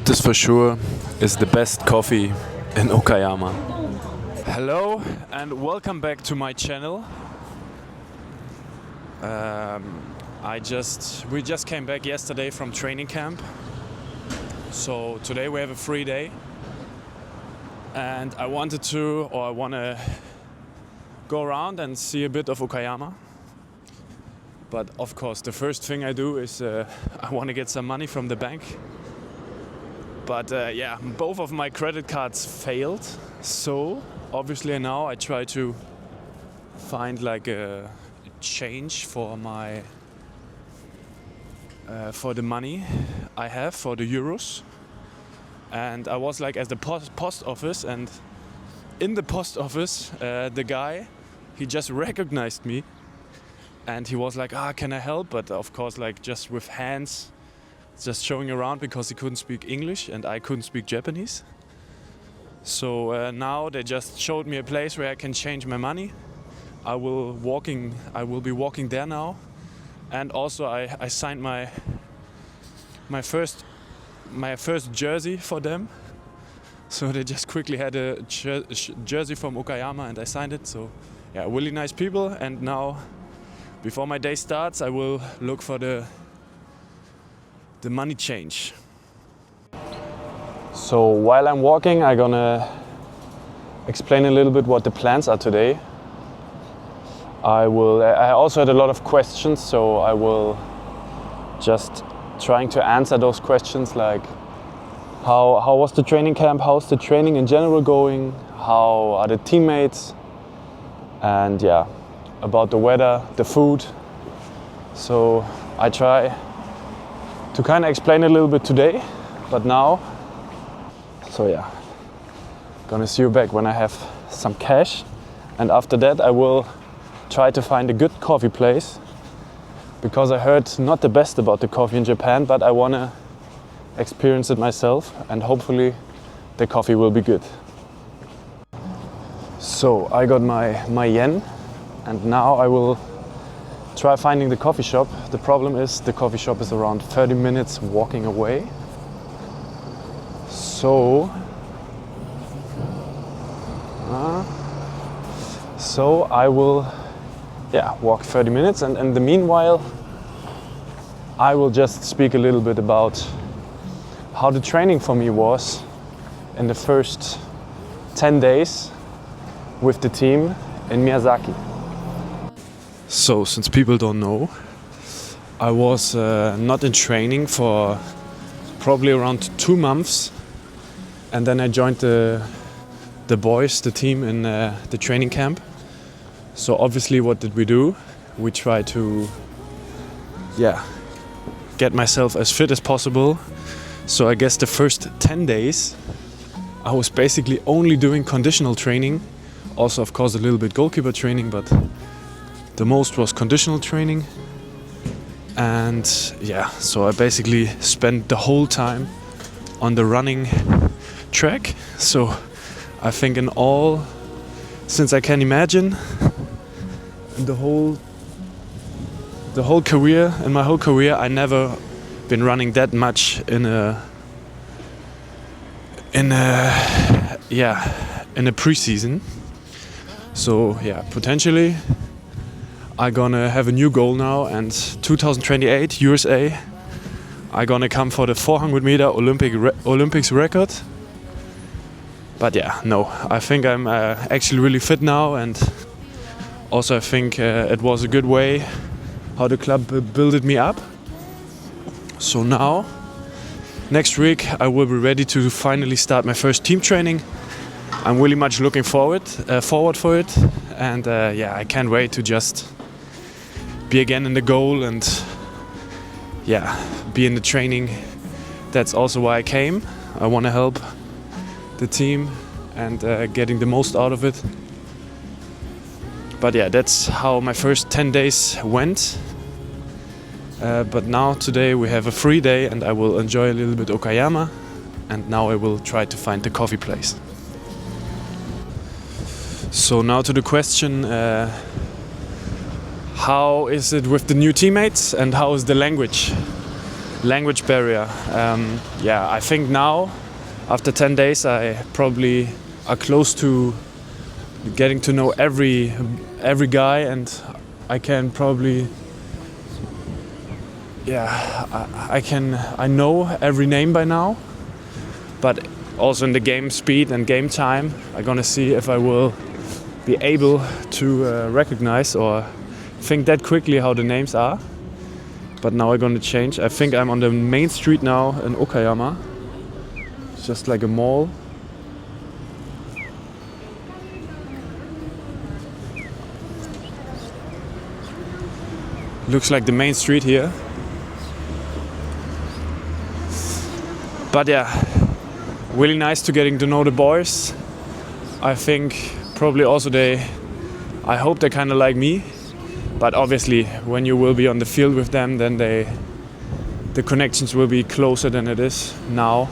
This for sure is the best coffee in Okayama. Hello and welcome back to my channel. We just came back yesterday from training camp. So today we have a free day. And I want to go around and see a bit of Okayama. But of course the first thing I do is I want to get some money from the bank. But both of my credit cards failed. So obviously now I try to find like a change for the money I have for the euros. And I was like at the post office, and in the post office the guy, he just recognized me and he was like, can I help? But of course like just with hands, just showing around, because he couldn't speak English and I couldn't speak Japanese. So now they just showed me a place where I can change my money. I will be walking there now. And also I signed my first jersey for them. So they just quickly had a jersey from Okayama and I signed it. So yeah, really nice people. And now, before my day starts, I will look for the money change. So while I'm walking, I'm gonna explain a little bit what the plans are today. I also had a lot of questions, so I will just trying to answer those questions, like how was the training camp, how's the training in general going, how are the teammates, and yeah, about the weather, the food. So I try to kind of explain a little bit today, but now, so yeah, gonna see you back when I have some cash, and after that I will try to find a good coffee place, because I heard not the best about the coffee in Japan, but I wanna experience it myself and hopefully the coffee will be good. So I got my yen and now I will try finding the coffee shop. The problem is the coffee shop is around 30 minutes walking away. So I will walk 30 minutes, and in the meanwhile I will just speak a little bit about how the training for me was in the first 10 days with the team in Miyazaki. So, since people don't know, I was not in training for probably around 2 months, and then I joined the team in the training camp. So obviously what did we do? We tried to get myself as fit as possible. So I guess the first 10 days I was basically only doing conditional training. Also of course a little bit goalkeeper training, but the most was conditional training. And so I basically spent the whole time on the running track. So I think in all, since I can imagine, the whole career, in my whole career, I never been running that much in a preseason. So potentially I gonna have a new goal now, and 2028 USA I gonna come for the 400 meter Olympics record. But I think I'm actually really fit now, and also I think it was a good way how the club built me up. So now, next week I will be ready to finally start my first team training. I'm really much looking forward for it, and I can't wait to just be again in the goal and be in the training. That's also why I came. I want to help the team and getting the most out of it. But that's how my first 10 days went. But now today we have a free day and I will enjoy a little bit Okayama, and now I will try to find the coffee place. So now to the question, how is it with the new teammates and how is the language? language barrier. Yeah, I think now, after 10 days, I probably are close to getting to know every guy, and I can probably, I know every name by now. But also in the game speed and game time, I'm gonna see if I will be able to recognize or think that quickly how the names are. But now I'm gonna change. I think I'm on the main street now in Okayama. It's just like a mall. Looks like the main street here. But yeah, really nice to getting to know the boys. I think probably also I hope they kind of like me. But obviously when you will be on the field with them, then the connections will be closer than it is now.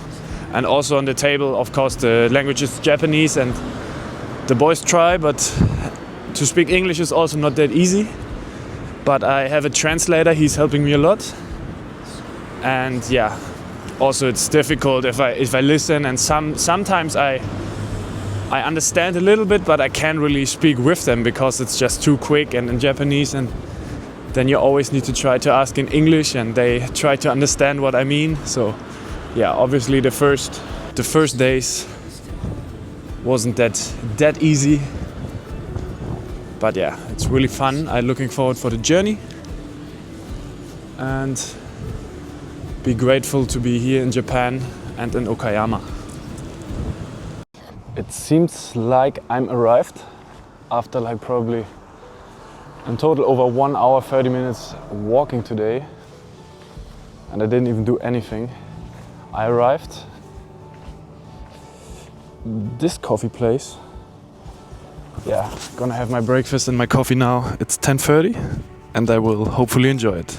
And also on the table, of course, the language is Japanese and the boys try, but to speak English is also not that easy. But I have a translator, he's helping me a lot. And yeah, also it's difficult if I listen, and sometimes I understand a little bit, but I can't really speak with them because it's just too quick and in Japanese, and then you always need to try to ask in English and they try to understand what I mean. So yeah, obviously the first days wasn't that easy. But yeah, it's really fun. I'm looking forward for the journey and be grateful to be here in Japan and in Okayama. It seems like I'm arrived after like probably in total over 1 hour 30 minutes walking today, and I didn't even do anything. I arrived this coffee place. Yeah, gonna have my breakfast and my coffee now. It's 10:30 and I will hopefully enjoy it.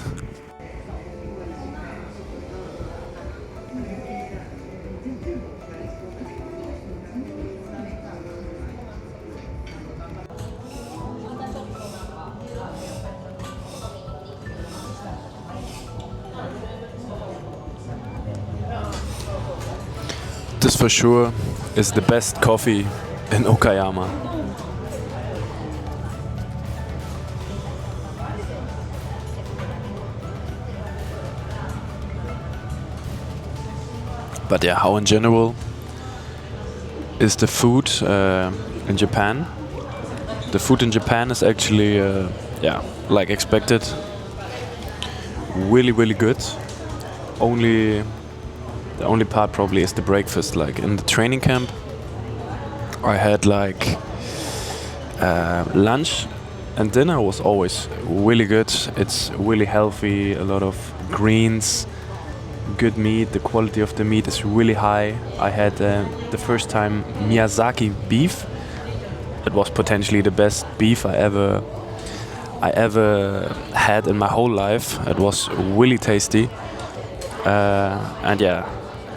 This for sure is the best coffee in Okayama. But yeah, how in general is the food in Japan? The food in Japan is actually, like expected, really good. The only part probably is the breakfast. Like in the training camp, I had like lunch and dinner was always really good. It's really healthy, a lot of greens, good meat. The quality of the meat is really high. I had the first time Miyazaki beef. It was potentially the best beef I ever had in my whole life. It was really tasty, and yeah,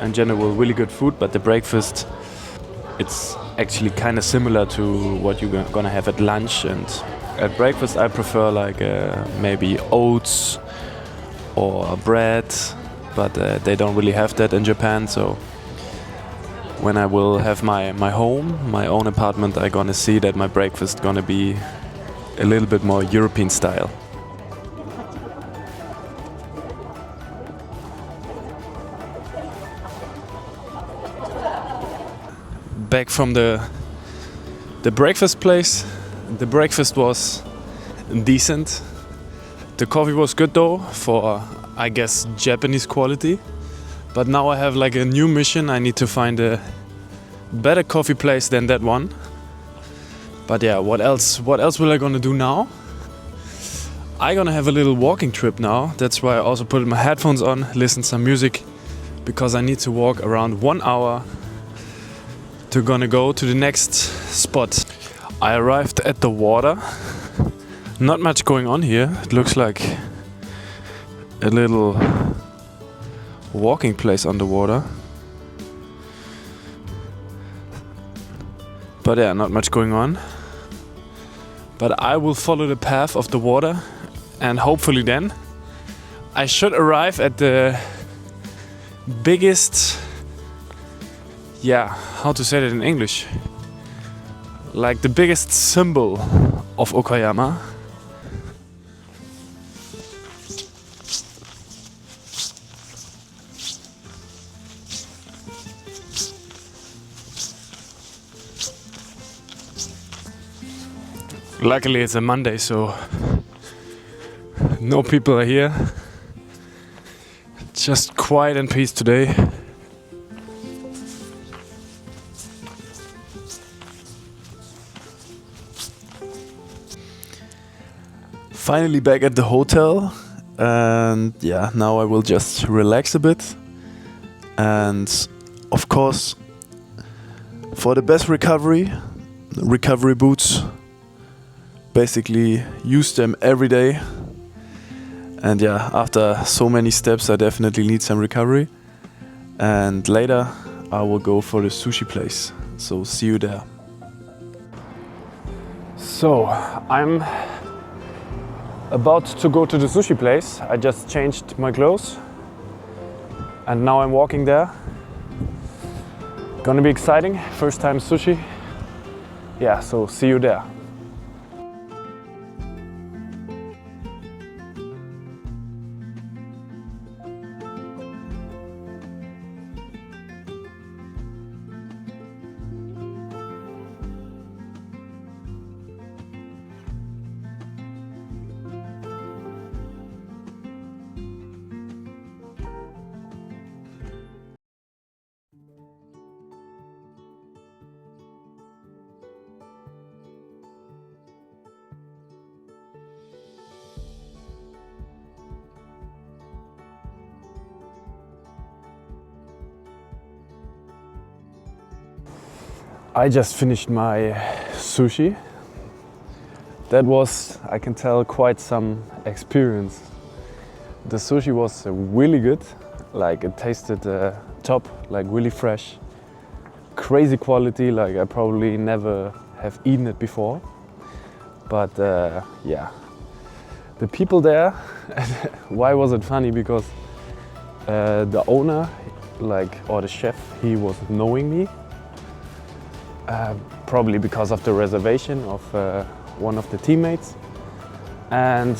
in general really good food. But the breakfast, it's actually kind of similar to what you're gonna have at lunch. And at breakfast I prefer like maybe oats or bread, but they don't really have that in Japan. So when I will have my home, my own apartment, I'm gonna see that my breakfast gonna be a little bit more European style. Back from the breakfast place. The breakfast was decent. The coffee was good though, for I guess Japanese quality. But now I have like a new mission. I need to find a better coffee place than that one. But yeah, what else will I gonna do now? I gonna have a little walking trip now. That's why I also put my headphones on, listen some music, because I need to walk around 1 hour to gonna go to the next spot. I arrived at the water. Not much going on here. It looks like a little walking place on the water. But yeah, not much going on. But I will follow the path of the water, and hopefully then I should arrive at biggest, yeah, how to say that in English? Like the biggest symbol of Okayama. Luckily it's a Monday, so no people are here. Just quiet and peace today. Finally back at the hotel, and yeah, now I will just relax a bit. And of course, for the best recovery boots. Basically use them every day. And yeah, after so many steps, I definitely need some recovery. And later, I will go for the sushi place. So see you there. So I'm about to go to the sushi place. I just changed my clothes and now I'm walking there. Gonna be exciting. First time sushi. Yeah, so see you there. I just finished my sushi. That was, I can tell, quite some experience. The sushi was really good. Like it tasted top, like really fresh. Crazy quality, like I probably never have eaten it before. But yeah, the people there, why was it funny? Because the owner, or the chef, he was knowing me. Probably because of the reservation of one of the teammates. And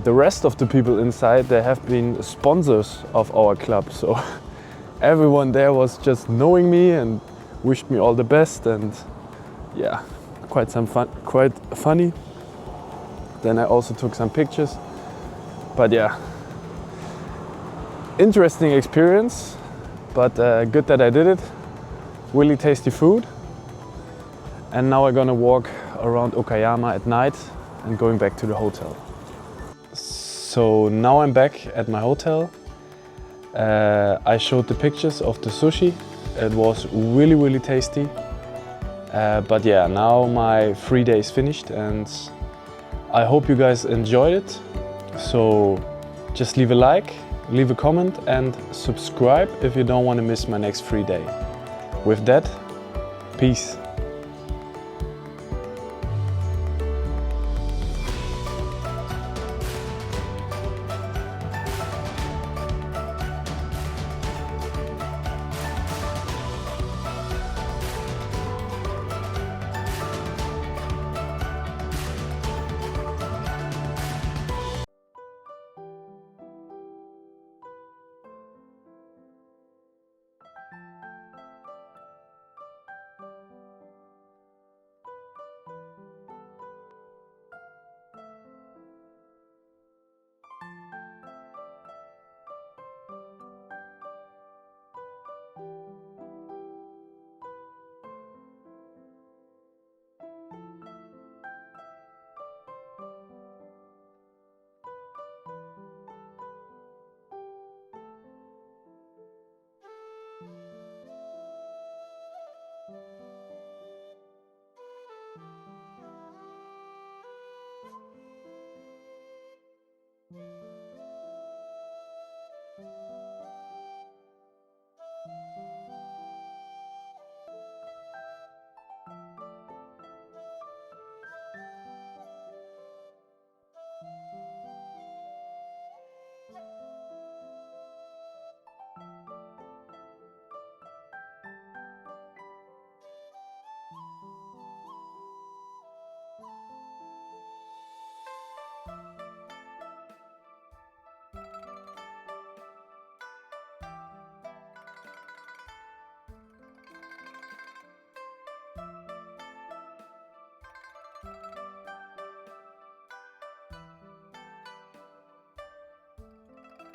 the rest of the people inside, they have been sponsors of our club. So everyone there was just knowing me and wished me all the best. And yeah, quite funny. Then I also took some pictures. But yeah, interesting experience, but good that I did it. Really tasty food. And now I'm gonna walk around Okayama at night and going back to the hotel. So now I'm back at my hotel. I showed the pictures of the sushi. It was really, really tasty. But yeah, now my free day is finished and I hope you guys enjoyed it. So just leave a like, leave a comment and subscribe if you don't want to miss my next free day. With that, peace.